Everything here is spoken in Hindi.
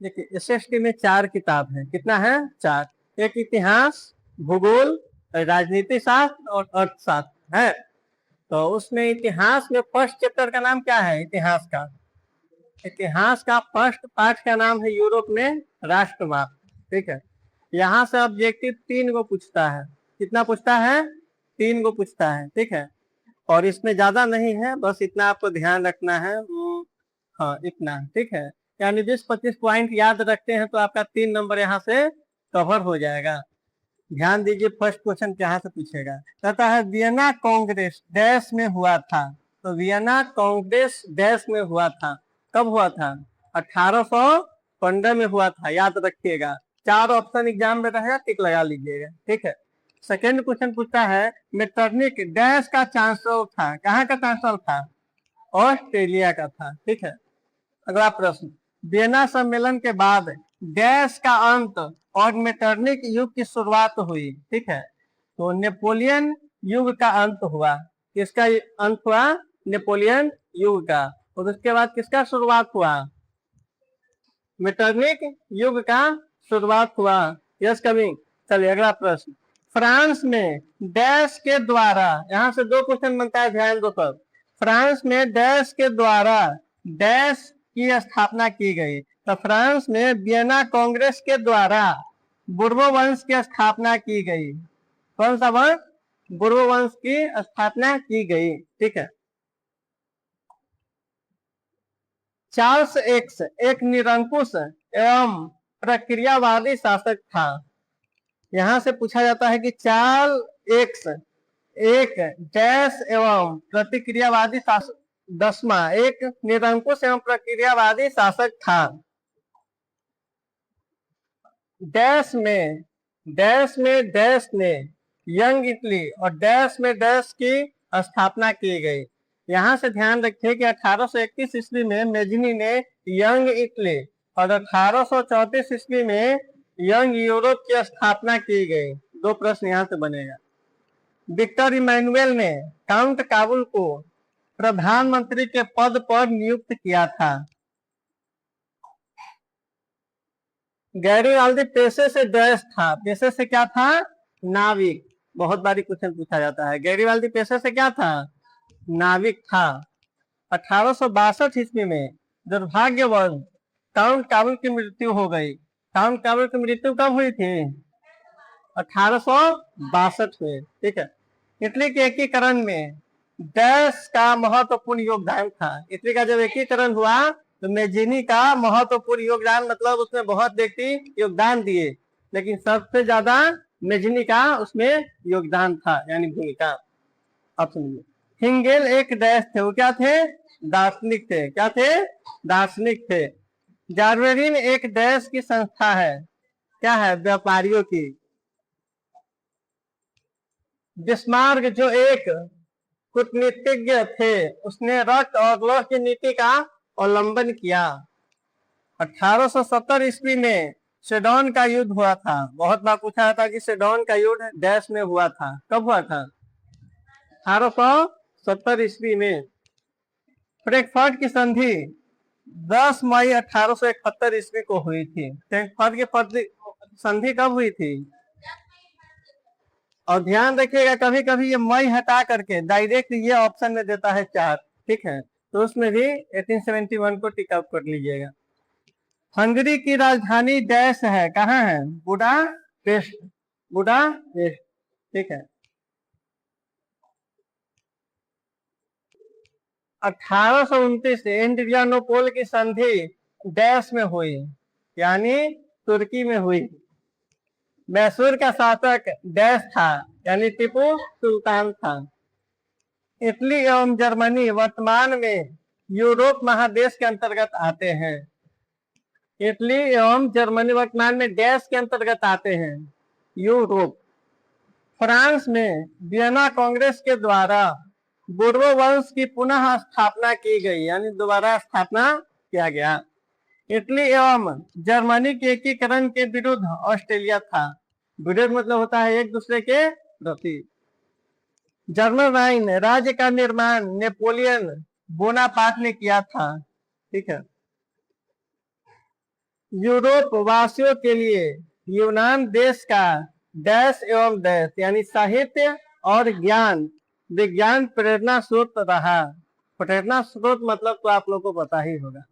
देखिए एसएसटी में 4 किताब है, कितना है 4। एक इतिहास, भूगोल, राजनीति शास्त्र और अर्थशास्त्र है। तो उसमें इतिहास में फर्स्ट चैप्टर का नाम क्या है? इतिहास का फर्स्ट पार्ट का नाम है यूरोप में राष्ट्रवाद। ठीक है, यहाँ से ऑब्जेक्टिव 3 को पूछता है। कितना पूछता है? 3 को पूछता है। ठीक है, और इसमें ज्यादा नहीं है, बस इतना आपको ध्यान रखना है। हाँ इतना, ठीक है। यानी 20-25 पॉइंट याद रखते हैं तो आपका 3 नंबर यहाँ से कवर हो जाएगा। ध्यान दीजिए, फर्स्ट क्वेश्चन कहाँ से पूछेगा। कहता है वियना कांग्रेस डैश में हुआ था। तो वियना कांग्रेस डैश में हुआ था। कब हुआ था? 1815 में हुआ था, याद रखिएगा। 4 ऑप्शन एग्जाम में रहेगा, टिक लगा लीजिएगा। ठीक है, सेकेंड क्वेश्चन पूछता है मेटरनिक डैश का चांसलर था। कहाँ का चांसलर था? ऑस्ट्रेलिया का था। ठीक है, अगला प्रश्न, वियना सम्मेलन के बाद डैश का अंत और मेटरनिक युग की शुरुआत हुई। ठीक है, तो नेपोलियन युग का अंत हुआ। किसका अंत हुआ? नेपोलियन युग का। और उसके बाद किसका शुरुआत हुआ? मेटरनिक युग का शुरुआत हुआ। Yes coming. चलिए अगला प्रश्न, फ्रांस में डैश के द्वारा, यहाँ से 2 क्वेश्चन बनता है, ध्यान दो सब। फ्रांस में डैश के द्वारा डैश की स्थापना की गई। तो फ्रांस में वियना कांग्रेस के द्वारा बुर्बो वंश की स्थापना की गई। कौन सा वंश? बुर्बो वंश की स्थापना की गई। ठीक है, चार्ल्स एक्स एक निरंकुश एवं प्रक्रियावादी शासक था। यहां से पूछा जाता है कि चार्ल्स एक्स एक डैश एवं प्रतिक्रियावादी शासक, 10वां एक निरंकुश एवं प्रक्रियावादी शासक था। डैश में डैश ने यंग इटली और डैश में डैश की स्थापना की गई। यहाँ से ध्यान रखिए कि 1831 ईस्वी में मेजनी ने यंग इटली और 1834 ईस्वी में यंग यूरोप की स्थापना की गई। 2 प्रश्न यहाँ से बनेगा। विक्टर इमैनुअल ने काउंट काबुल को प्रधानमंत्री के पद पर नियुक्त किया था। गैरीबाल्दी पेशे से डैश था। पेशे से क्या था? नाविक। बहुत बारी क्वेश्चन पूछा जाता है। गैरीबाल्दी पेशे से क्या था? नाविक था। 1862 ईस्वी में दुर्भाग्यवश काउंट काबुल की मृत्यु हो गई। काउंट काबुल की मृत्यु कब हुई थी? 1862 में। ठीक है, इटली के एकीकरण में डैश का महत्वपूर्ण योगदान था। इटली का जब एकीकरण हुआ तो मेजिनी का महत्वपूर्ण योगदान, मतलब उसमें बहुत व्यक्ति योगदान दिए, लेकिन सबसे ज्यादा मेजिनी का उसमें योगदान था, यानी भूमिका। अब सुनिए, हिंगेल एक डैश थे। वो क्या थे? दार्शनिक थे। क्या थे? दार्शनिक थे। जार्वेरिन एक डैश की संस्था है। क्या है? व्यापारियों की। बिस्मार्क जो एक कूटनीतिज्ञ थे, उसने रक्त और लौह की नीति का अवलंबन किया। 1870 ईस्वी में सेडोन का युद्ध हुआ था। बहुत बार पूछा था कि सेडोन का युद्ध डैश में हुआ था। कब हुआ था? 1870 ईस्वी में। फ्रैंकफर्ट की संधि 10 मई 1871 ईस्वी को हुई थी। फ्रैंकफर्ट की संधि कब हुई थी? और ध्यान रखिएगा, कभी कभी ये मई हटा करके डायरेक्ट ये ऑप्शन में देता है 4। ठीक है, तो उसमें भी 1871 को टिक आउट कर लीजिएगा। हंगरी की राजधानी डैश है। कहाँ है? बुडापेस्ट। बुडापेस्ट। ठीक है, 1829 से एड्रियानोपोल की संधि डैश में हुई, यानी तुर्की में हुई। मैसूर का शासक डैश था, यानी टीपू सुल्तान था। इटली एवं जर्मनी वर्तमान में यूरोप महादेश के अंतर्गत आते हैं। इटली एवं जर्मनी वर्तमान में डैश के अंतर्गत आते हैं, यूरोप। फ्रांस में वियना कांग्रेस के द्वारा बुर्बो वंश की पुनः स्थापना की गई, यानी दोबारा स्थापना किया गया। इटली एवं जर्मनी के एकीकरण के विरुद्ध ऑस्ट्रेलिया था। विरोध मतलब होता है एक दूसरे के प्रति। जर्मन राइन राज्य का निर्माण नेपोलियन बोनापार्ट ने किया था। ठीक है, यूरोप वासियों के लिए यूनान देश का डैश एवं डैश यानी साहित्य और ज्ञान विज्ञान प्रेरणा स्रोत रहा। प्रेरणा स्रोत मतलब तो आप लोग को पता ही होगा।